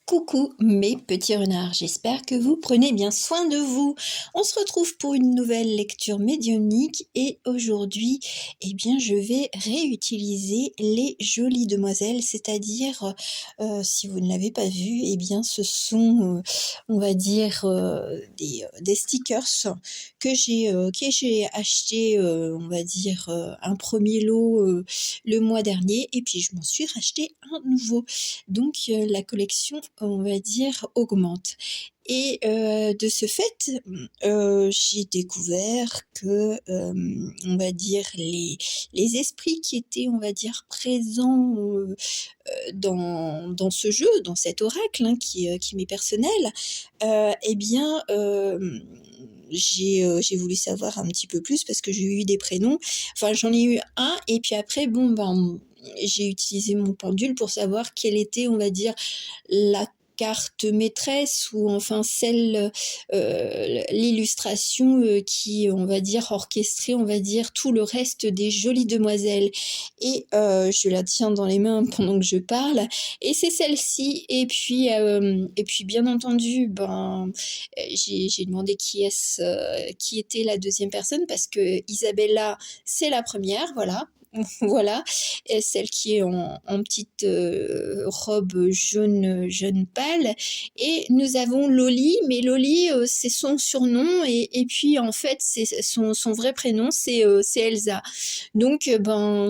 Coucou mes petits renards, j'espère que vous prenez bien soin de vous. On se retrouve pour une nouvelle lecture médiumnique et aujourd'hui, je vais réutiliser les jolies demoiselles, c'est-à-dire, si vous ne l'avez pas vu, ce sont, on va dire, des stickers que j'ai acheté, on va dire, un premier lot le mois dernier et puis je m'en suis racheté un nouveau. Donc la collection, on va dire, augmente. Et de ce fait, j'ai découvert que, on va dire, les esprits qui étaient, on va dire, présents dans ce jeu, dans cet oracle qui m'est personnel, euh, eh bien, euh, j'ai voulu savoir un petit peu plus parce que j'ai eu des prénoms. Enfin, j'en ai eu un, et puis après, j'ai utilisé mon pendule pour savoir quelle était, on va dire, la carte maîtresse ou enfin l'illustration qui, on va dire, orchestrait, on va dire, tout le reste des jolies demoiselles. Et je la tiens dans les mains pendant que je parle. Et c'est celle-ci. Et puis bien entendu, j'ai demandé qui était la deuxième personne parce que Isabella, c'est la première, voilà. Voilà, et celle qui est en petite robe jaune pâle. Et nous avons Loli, mais Loli, c'est son surnom, et puis en fait, c'est son vrai prénom, c'est Elsa. Donc,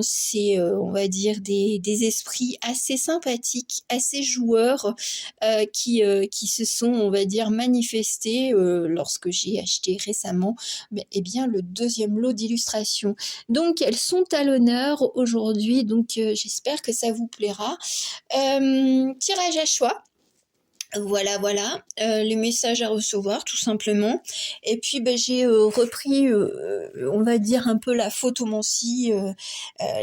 c'est, on va dire, des esprits assez sympathiques, assez joueurs, qui se sont, on va dire, manifestés lorsque j'ai acheté récemment le deuxième lot d'illustrations. Donc, elles sont à l'honneur aujourd'hui, donc j'espère que ça vous plaira. Tirage à choix. Voilà, le message à recevoir, tout simplement. Et puis, j'ai repris, on va dire, un peu la photomancie,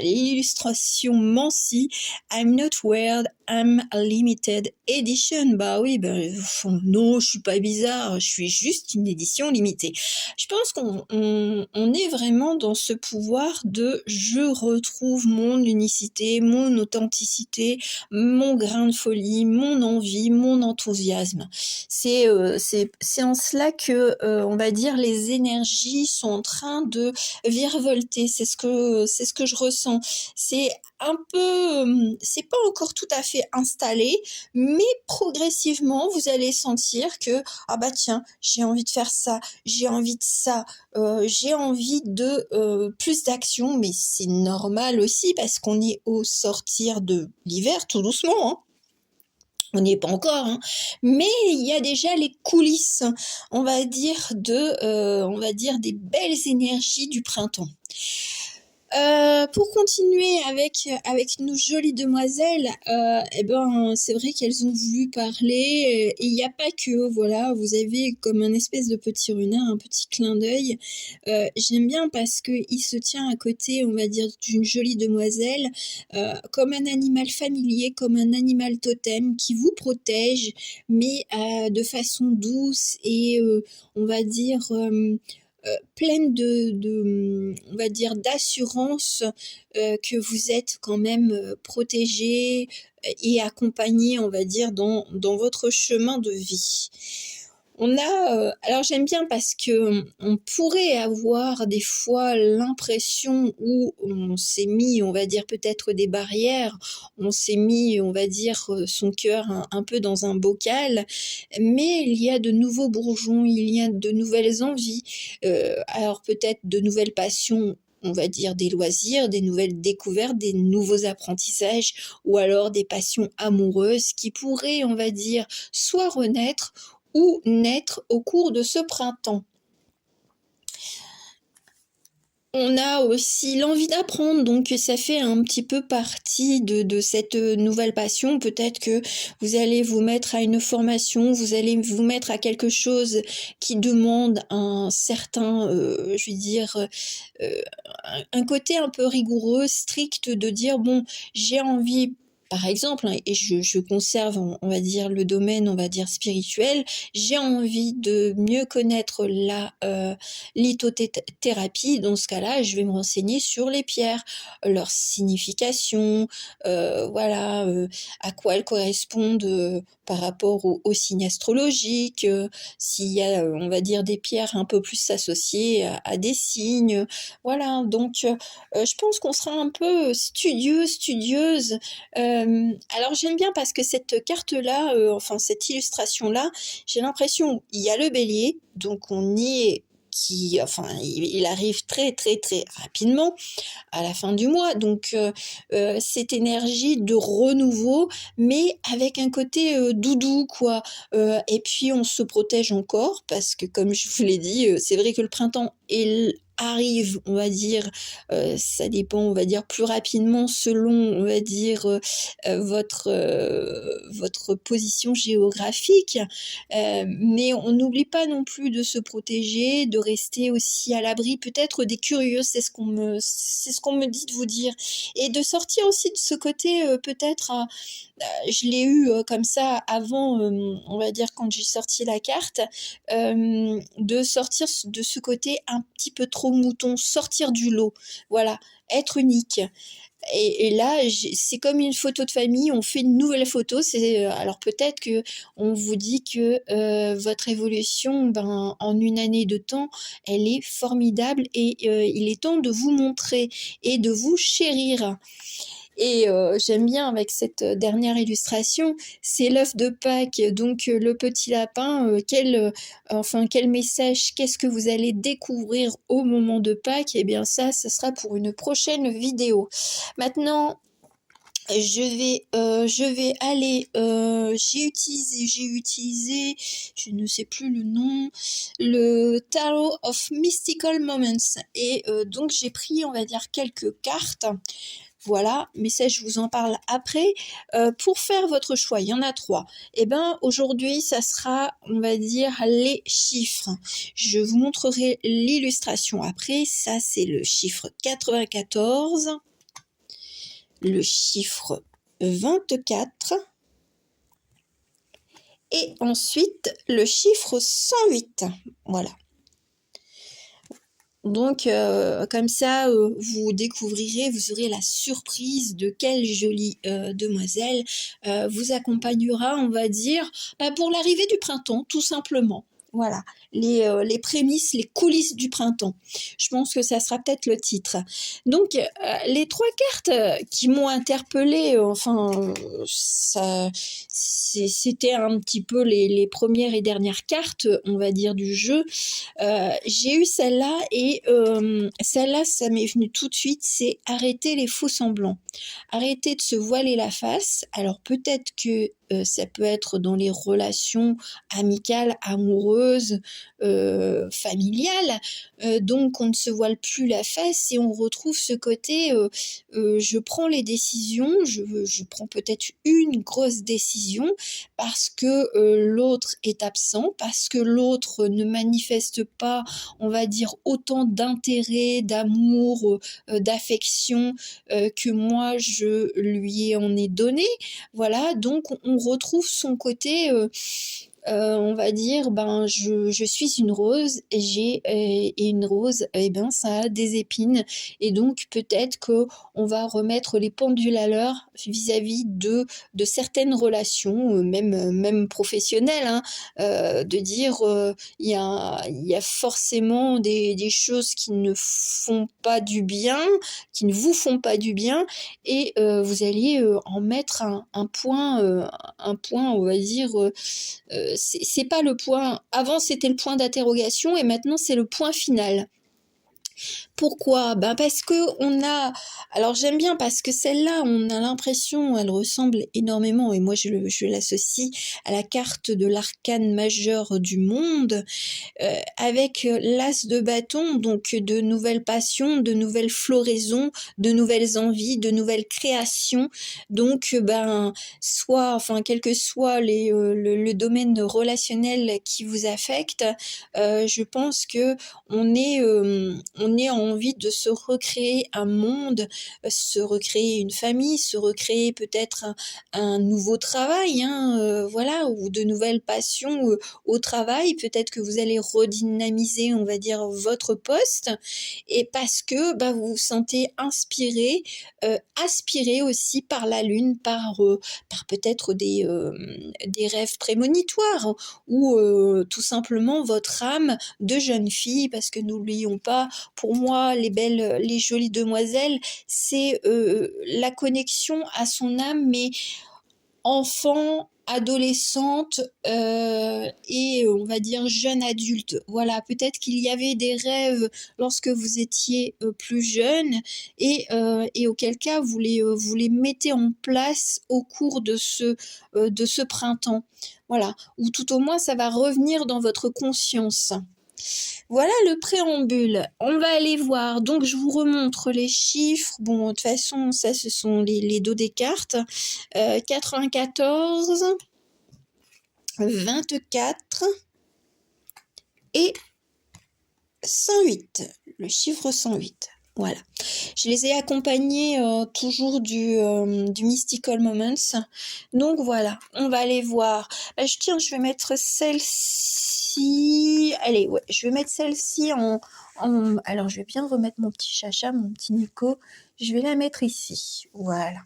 l'illustration mancie. I'm not weird, I'm a limited edition. Bah oui, non, je suis pas bizarre, je suis juste une édition limitée. Je pense qu'on est vraiment dans ce pouvoir de je retrouve mon unicité, mon authenticité, mon grain de folie, mon envie, mon enthousiasme. C'est en cela que, on va dire, les énergies sont en train de virevolter. C'est ce que je ressens. C'est un peu, c'est pas encore tout à fait installé, mais progressivement, vous allez sentir que, ah bah tiens, j'ai envie de faire ça, j'ai envie de ça, j'ai envie de plus d'action, mais c'est normal aussi parce qu'on est au sortir de l'hiver, tout doucement, hein. On n'y est pas encore, hein. Mais il y a déjà les coulisses, on va dire des belles énergies du printemps. Pour continuer avec nos jolies demoiselles, c'est vrai qu'elles ont voulu parler, et il n'y a pas que, voilà, vous avez comme un espèce de petit renard, un petit clin d'œil. J'aime bien parce que il se tient à côté, on va dire, d'une jolie demoiselle, comme un animal familier, comme un animal totem qui vous protège, mais de façon douce et on va dire pleine on va dire, d'assurance que vous êtes quand même protégé et accompagné, on va dire, dans votre chemin de vie. Alors j'aime bien parce que on pourrait avoir des fois l'impression où on s'est mis, on va dire, peut-être des barrières, on s'est mis, on va dire, son cœur un peu dans un bocal, mais il y a de nouveaux bourgeons, il y a de nouvelles envies, alors peut-être de nouvelles passions, on va dire des loisirs, des nouvelles découvertes, des nouveaux apprentissages, ou alors des passions amoureuses qui pourraient, on va dire, soit renaître ou naître au cours de ce printemps. On a aussi l'envie d'apprendre, donc ça fait un petit peu partie de cette nouvelle passion. Peut-être que vous allez vous mettre à une formation, vous allez vous mettre à quelque chose qui demande un certain, je vais dire, un côté un peu rigoureux, strict, de dire, bon, j'ai envie par exemple, hein, et je conserve, on va dire, le domaine, on va dire, spirituel, j'ai envie de mieux connaître la lithothérapie. Dans ce cas-là, je vais me renseigner sur les pierres, leur signification, voilà, à quoi elles correspondent par rapport au signe astrologique, s'il y a, on va dire, des pierres un peu plus associées à des signes. Voilà, donc je pense qu'on sera un peu studieux, studieuse. Alors j'aime bien parce que cette carte-là, enfin cette illustration-là, j'ai l'impression il y a le bélier, donc on y est enfin il arrive très très très rapidement à la fin du mois, donc cette énergie de renouveau, mais avec un côté doudou quoi. Et puis on se protège encore parce que comme je vous l'ai dit, c'est vrai que le printemps arrive, on va dire, ça dépend, on va dire plus rapidement selon, on va dire, votre position géographique. Mais on n'oublie pas non plus de se protéger, de rester aussi à l'abri peut-être des curieux, c'est ce qu'on me dit de vous dire, et de sortir aussi de ce côté peut-être, je l'ai eu comme ça avant, on va dire quand j'ai sorti la carte, de sortir de ce côté un petit peu trop mouton, sortir du lot, voilà, être unique. Et là, c'est comme une photo de famille, on fait une nouvelle photo. Alors peut-être que on vous dit que votre évolution, ben, en une année de temps, elle est formidable et il est temps de vous montrer et de vous chérir. Et j'aime bien avec cette dernière illustration, c'est l'œuf de Pâques, donc le petit lapin, quel message, qu'est-ce que vous allez découvrir au moment de Pâques? Eh bien ça, ce sera pour une prochaine vidéo. Maintenant, je vais aller, j'ai utilisé, je ne sais plus le nom, le Tarot of Mystical Moments, et donc j'ai pris, on va dire, quelques cartes. Voilà, mais ça je vous en parle après. Pour faire votre choix, il y en a 3. Et ben aujourd'hui, ça sera, on va dire, les chiffres. Je vous montrerai l'illustration après. Ça, c'est le chiffre 94, le chiffre 24 et ensuite le chiffre 108. Voilà. Donc comme ça, vous découvrirez, vous aurez la surprise de quelle jolie demoiselle vous accompagnera, on va dire, pour l'arrivée du printemps, tout simplement. Voilà, les prémices, les coulisses du printemps. Je pense que ça sera peut-être le titre. Donc, les 3 cartes qui m'ont interpellée, c'était un petit peu les premières et dernières cartes, on va dire, du jeu. J'ai eu celle-là et celle-là, ça m'est venu tout de suite, c'est arrêter les faux semblants. Arrêter de se voiler la face. Alors peut-être que ça peut être dans les relations amicales, amoureuses, familiales. Donc on ne se voile plus la face et on retrouve ce côté je prends les décisions, je prends peut-être une grosse décision parce que l'autre est absent, parce que l'autre ne manifeste pas, on va dire, autant d'intérêt, d'amour, d'affection que moi je lui en ai donné. Voilà, donc on retrouve son côté on va dire, ben, je suis une rose et une rose, eh ben, ça a des épines, et donc peut-être que on va remettre les pendules à l'heure vis-à-vis de certaines relations, même professionnelles, hein, de dire il y a forcément des choses qui ne font pas du bien, qui ne vous font pas du bien, et vous allez en mettre un point, on va dire. C'est pas le point. Avant, c'était le point d'interrogation et maintenant, c'est le point final. Pourquoi? Ben parce que on a. Alors j'aime bien parce que celle-là, on a l'impression, elle ressemble énormément, et moi je l'associe à la carte de l'arcane majeur du monde, avec l'as de bâton, donc de nouvelles passions, de nouvelles floraisons, de nouvelles envies, de nouvelles créations. Donc ben soit, enfin quel que soit le domaine relationnel qui vous affecte, je pense que on on ait envie de se recréer un monde, se recréer une famille, se recréer peut-être un nouveau travail, hein, voilà, ou de nouvelles passions au travail. Peut-être que vous allez redynamiser, on va dire, votre poste, et parce que vous vous sentez inspiré, aspiré aussi par la lune, par peut-être des rêves prémonitoires, ou tout simplement votre âme de jeune fille, parce que n'oublions pas, pour moi, les jolies demoiselles, c'est la connexion à son âme, mais enfant, adolescente et on va dire jeune adulte. Voilà, peut-être qu'il y avait des rêves lorsque vous étiez plus jeune, et auquel cas vous les mettez en place au cours de ce printemps. Voilà, ou tout au moins ça va revenir dans votre conscience. Voilà le préambule. On va aller voir. Donc, je vous remontre les chiffres. Bon, de toute façon, ça, ce sont les dos des cartes. 94, 24 et 108. Le chiffre 108. Voilà. Je les ai accompagnés toujours du Mystical Moments. Donc voilà, on va aller voir. Je vais mettre celle-ci. Allez, ouais, je vais mettre celle-ci Alors, je vais bien remettre mon petit chacha, mon petit Nico. Je vais la mettre ici. Voilà.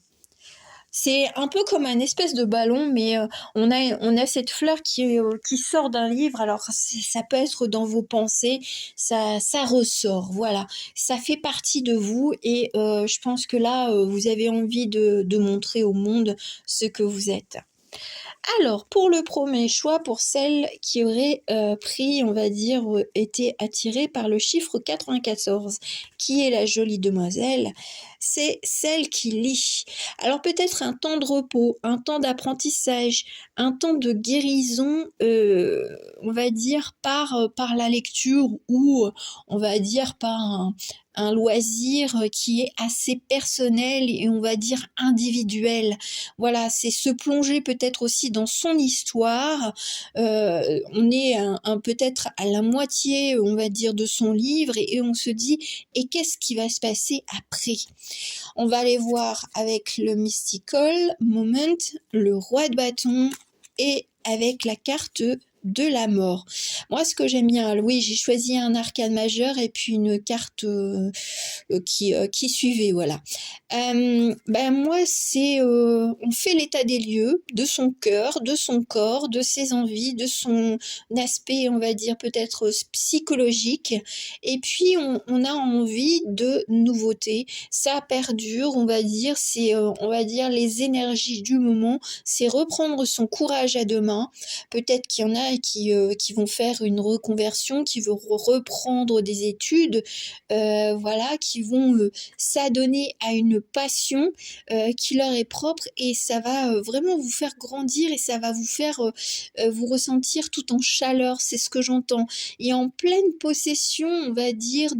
C'est un peu comme un espèce de ballon, mais on a cette fleur qui sort d'un livre. Alors ça peut être dans vos pensées, ça ressort, voilà. Ça fait partie de vous, et je pense que là, vous avez envie de montrer au monde ce que vous êtes. Alors, pour le premier choix, pour celle qui aurait pris, on va dire, été attirée par le chiffre 94, qui est la jolie demoiselle, c'est celle qui lit. Alors peut-être un temps de repos, un temps d'apprentissage, un temps de guérison, on va dire, par la lecture, ou on va dire par un loisir qui est assez personnel et on va dire individuel. Voilà, c'est se plonger peut-être aussi dans son histoire. On est peut-être à la moitié, on va dire, de son livre, et on se dit, et qu'est-ce qui va se passer après? On va aller voir avec le Mystical Moment, le roi de bâton, et avec la carte de la mort. Moi, ce que j'aime bien, oui, j'ai choisi un arcane majeur et puis une carte qui suivait, voilà. Moi, c'est on fait l'état des lieux de son cœur, de son corps, de ses envies, de son aspect, on va dire, peut-être psychologique, et puis on a envie de nouveautés. Ça perdure, on va dire, c'est on va dire les énergies du moment, c'est reprendre son courage à deux mains. Peut-être qu'il y en a qui vont faire une reconversion, qui vont reprendre des études, voilà, qui vont s'adonner à une passion qui leur est propre, et ça va vraiment vous faire grandir, et ça va vous faire vous ressentir tout en chaleur, c'est ce que j'entends, et en pleine possession, on va dire,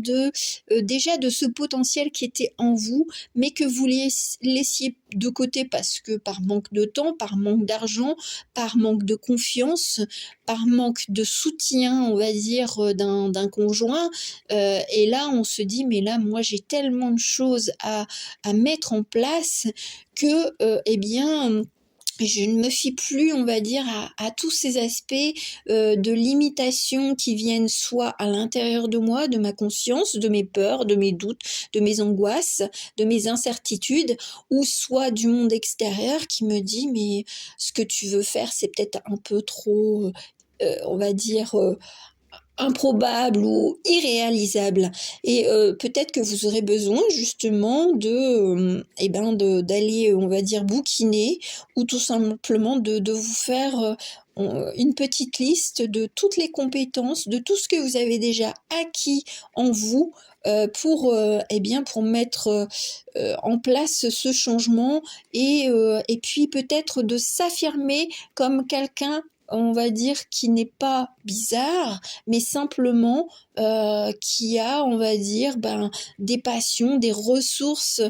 déjà de ce potentiel qui était en vous, mais que vous laissiez de côté parce que par manque de temps, par manque d'argent, par manque de confiance, par manque de soutien, on va dire, d'un conjoint. Et là, on se dit, mais là, moi, j'ai tellement de choses à mettre en place que, je ne me fie plus, on va dire, à tous ces aspects de limitation qui viennent soit à l'intérieur de moi, de ma conscience, de mes peurs, de mes doutes, de mes angoisses, de mes incertitudes, ou soit du monde extérieur qui me dit, mais ce que tu veux faire, c'est peut-être un peu trop, on va dire, improbable ou irréalisable, et peut-être que vous aurez besoin justement d'aller, on va dire, bouquiner, ou tout simplement de vous faire une petite liste de toutes les compétences, de tout ce que vous avez déjà acquis en vous, pour mettre en place ce changement, et puis peut-être de s'affirmer comme quelqu'un, on va dire, qui n'est pas bizarre, mais simplement qui a, on va dire, des passions, des ressources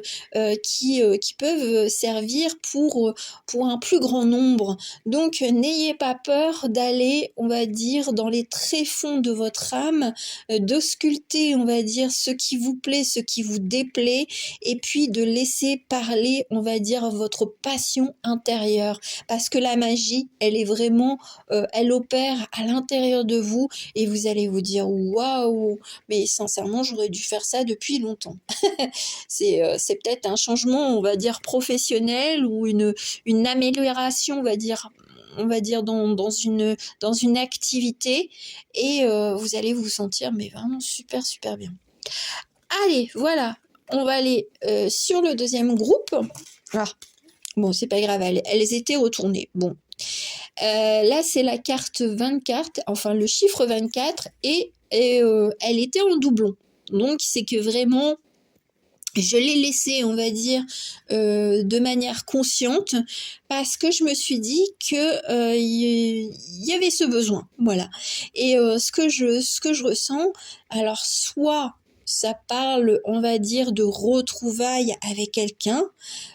qui peuvent servir pour un plus grand nombre. Donc, n'ayez pas peur d'aller, on va dire, dans les tréfonds de votre âme, d'ausculter, on va dire, ce qui vous plaît, ce qui vous déplaît, et puis de laisser parler, on va dire, votre passion intérieure. Parce que la magie, elle est vraiment, elle opère à l'intérieur de vous, et vous allez vous dire, waouh, mais sincèrement, j'aurais dû faire ça depuis longtemps. C'est peut-être un changement, on va dire, professionnel ou une amélioration, on va dire dans une activité, et vous allez vous sentir mais vraiment super, super bien. Allez, voilà, on va aller sur le deuxième groupe. Ah, bon, c'est pas grave, elles étaient retournées. Bon. Là, c'est la carte 24, enfin le chiffre 24, et elle était en doublon. Donc, c'est que vraiment, je l'ai laissée, on va dire, de manière consciente, parce que je me suis dit que y avait ce besoin, voilà. Et ce que je ressens, alors soit ça parle, on va dire, de retrouvailles avec quelqu'un,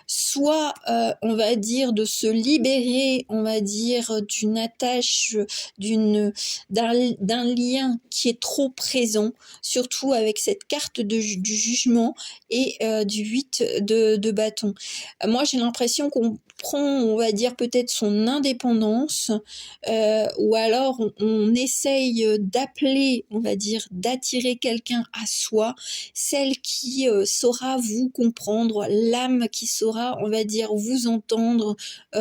soit on va dire de se libérer, on va dire, d'une attache, d'un lien qui est trop présent, surtout avec cette carte du jugement et du 8 de bâton. Moi, j'ai l'impression qu'on prend, on va dire, peut-être son indépendance, ou alors on essaye d'appeler, on va dire, d'attirer quelqu'un à soi, celle qui saura vous comprendre, l'âme qui saura, on va dire, vous entendre,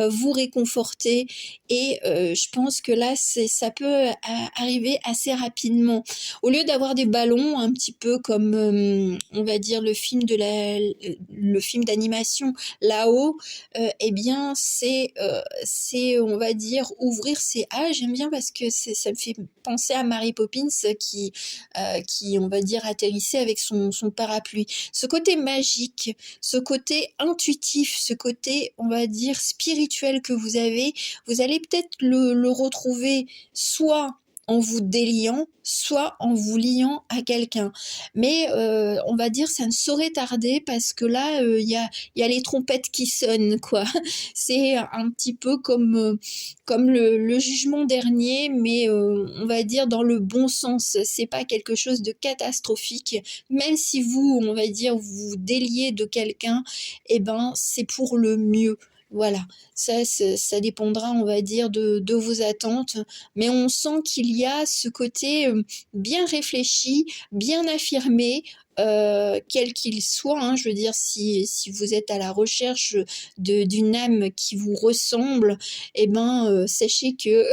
vous réconforter, et je pense que là, ça peut arriver assez rapidement. Au lieu d'avoir des ballons, un petit peu comme, on va dire, le film d'animation là-haut, eh bien, c'est, on va dire, ouvrir ses... Ah, j'aime bien parce que ça me fait penser à Mary Poppins qui, on va dire, atterrissait avec son parapluie. Ce côté magique, ce côté intuitif, ce côté, on va dire, spirituel que vous avez, vous allez peut-être le retrouver soit en vous déliant, soit en vous liant à quelqu'un. Mais on va dire ça ne saurait tarder, parce que là, il y a les trompettes qui sonnent, quoi. C'est un petit peu comme le jugement dernier, mais on va dire dans le bon sens. C'est pas quelque chose de catastrophique. Même si vous, on va dire, vous vous déliez de quelqu'un, eh ben, c'est pour le mieux. Voilà, ça dépendra, on va dire, de vos attentes, mais on sent qu'il y a ce côté bien réfléchi, bien affirmé, quel qu'il soit, hein. Je veux dire, si vous êtes à la recherche d'une âme qui vous ressemble, eh ben, sachez que,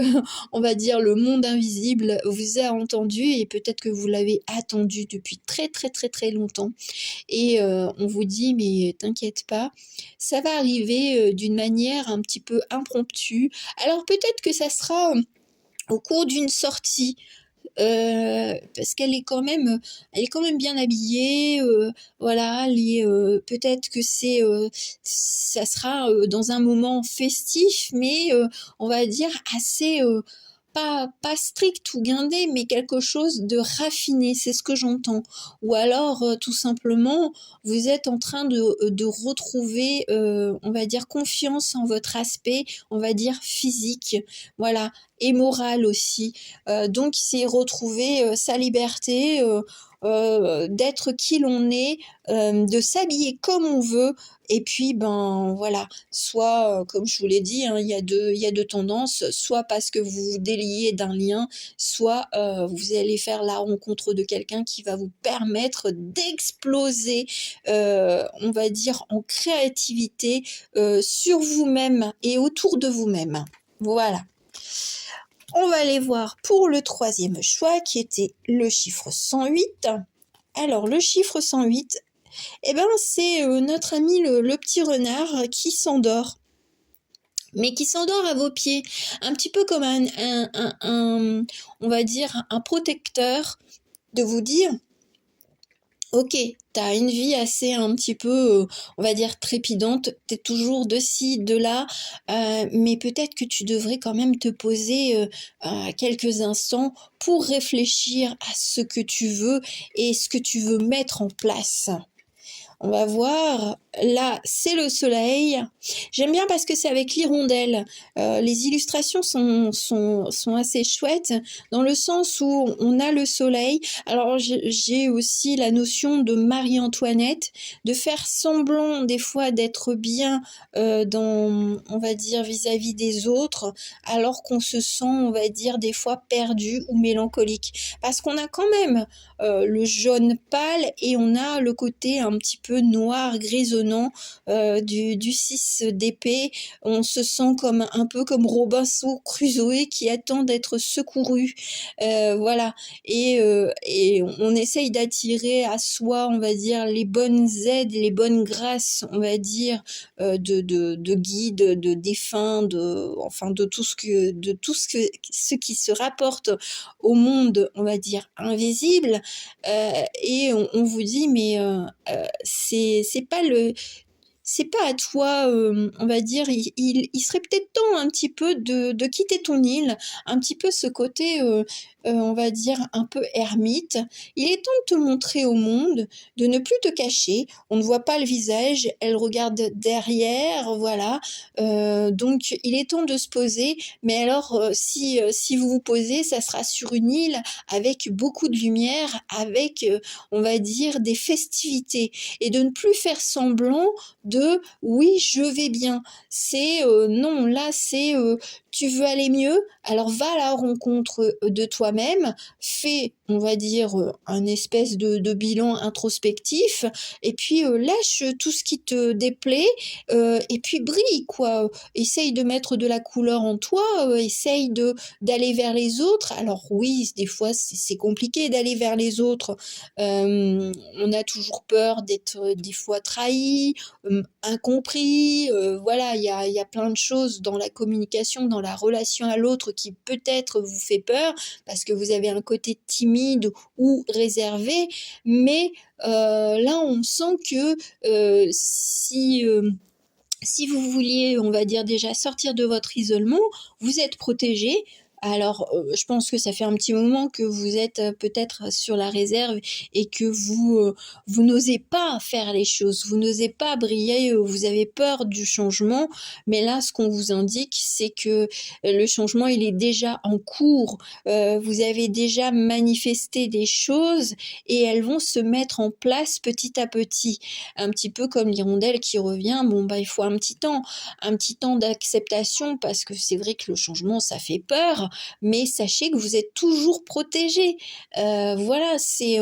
on va dire, le monde invisible vous a entendu, et peut-être que vous l'avez attendu depuis très, très, très, très longtemps. Et on vous dit, mais t'inquiète pas, ça va arriver d'une manière un petit peu impromptue. Alors peut-être que ça sera au cours d'une sortie, parce qu'elle est quand même bien habillée, voilà, peut-être que ça sera dans un moment festif, mais on va dire assez, pas strict ou guindé, mais quelque chose de raffiné, c'est ce que j'entends. Ou alors, tout simplement, vous êtes en train de retrouver, on va dire, confiance en votre aspect, on va dire, physique, voilà, et moral aussi. Donc c'est retrouver sa liberté, d'être qui l'on est, de s'habiller comme on veut, et puis ben voilà, soit comme je vous l'ai dit, hein, il y a deux tendances, soit parce que vous vous déliez d'un lien, soit vous allez faire la rencontre de quelqu'un qui va vous permettre d'exploser, on va dire, en créativité, sur vous-même et autour de vous-même. Voilà. On va aller voir pour le troisième choix, qui était le chiffre 108. Alors, le chiffre 108, eh ben, c'est notre ami le petit renard qui s'endort. Mais qui s'endort à vos pieds. Un petit peu comme on va dire, un protecteur, de vous dire, OK, t'as une vie assez un petit peu, on va dire trépidante. T'es toujours de ci, de là, mais peut-être que tu devrais quand même te poser, quelques instants pour réfléchir à ce que tu veux et ce que tu veux mettre en place. On va voir, là, c'est le soleil. J'aime bien parce que c'est avec l'hirondelle. Les illustrations sont assez chouettes dans le sens où on a le soleil. Alors, j'ai aussi la notion de Marie-Antoinette, de faire semblant des fois d'être bien dans, on va dire, vis-à-vis des autres, alors qu'on se sent, on va dire, des fois perdu ou mélancolique. Parce qu'on a quand même le jaune pâle et on a le côté un petit peu noir, grisonnant du 6 d'épée. On se sent comme un peu comme Robinson Crusoe qui attend d'être secouru. Voilà. Et on essaye d'attirer à soi, on va dire, les bonnes aides, les bonnes grâces, on va dire, de guides, de défunts, enfin ce qui se rapporte au monde, on va dire, invisible. Et on vous dit, mais c'est pas le c'est pas à toi, on va dire, il serait peut-être temps un petit peu de quitter ton île, un petit peu ce côté, on va dire un peu ermite. Il est temps de te montrer au monde, de ne plus te cacher. On ne voit pas le visage, elle regarde derrière, voilà. Donc il est temps de se poser, mais alors, si vous vous posez, ça sera sur une île avec beaucoup de lumière, avec, on va dire des festivités et de ne plus faire semblant de oui, je vais bien. C'est non, là, c'est tu veux aller mieux, alors va à la rencontre de toi-même, fais, on va dire, un espèce de bilan introspectif, et puis lâche tout ce qui te déplaît, et puis brille, quoi. Essaye de mettre de la couleur en toi, essaye d'aller vers les autres. Alors oui, des fois, c'est compliqué d'aller vers les autres. On a toujours peur d'être des fois trahi, incompris, voilà, il y a plein de choses dans la communication, dans la relation à l'autre qui peut-être vous fait peur parce que vous avez un côté timide ou réservé, mais là on sent que si vous vouliez, on va dire déjà sortir de votre isolement, vous êtes protégé. Alors, je pense que ça fait un petit moment que vous êtes peut-être sur la réserve et que vous n'osez pas faire les choses, vous n'osez pas briller, vous avez peur du changement. Mais là, ce qu'on vous indique, c'est que le changement, il est déjà en cours. Vous avez déjà manifesté des choses et elles vont se mettre en place petit à petit. Un petit peu comme l'hirondelle qui revient, bon bah il faut un petit temps d'acceptation parce que c'est vrai que le changement ça fait peur, mais sachez que vous êtes toujours protégé. Voilà, c'est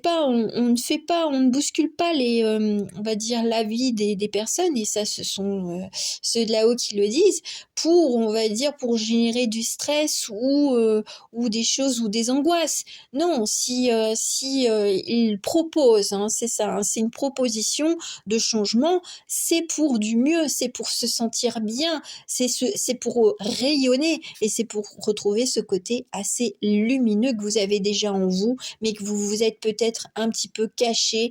pas, on ne fait pas, on ne bouscule pas les, on va dire la vie des personnes et ça ce sont ceux de là-haut qui le disent pour, on va dire, pour générer du stress ou des choses ou des angoisses. Non, si il propose, hein, c'est ça, hein, c'est une proposition de changement, c'est pour du mieux, c'est pour se sentir bien, c'est pour rayonner et c'est pour retrouver ce côté assez lumineux que vous avez déjà en vous, mais que vous vous êtes peut-être un petit peu caché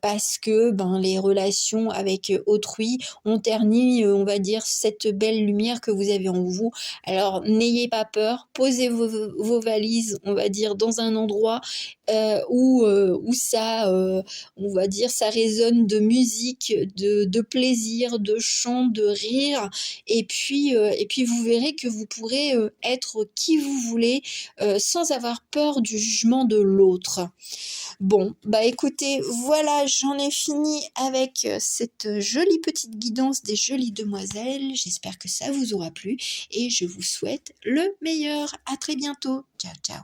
parce que ben, les relations avec autrui ont terni, on va dire, cette belle lumière que vous avez en vous. Alors n'ayez pas peur, posez vos valises, on va dire, dans un endroit où ça, on va dire, ça résonne de musique, de plaisir, de chant, de rire. Et puis vous verrez que vous pourrez être qui vous voulez sans avoir peur du jugement de l'autre. Bon, bah écoutez, voilà, j'en ai fini avec cette jolie petite guidance des jolies demoiselles. J'espère que ça vous aura plu et je vous souhaite le meilleur. À très bientôt. Ciao, ciao.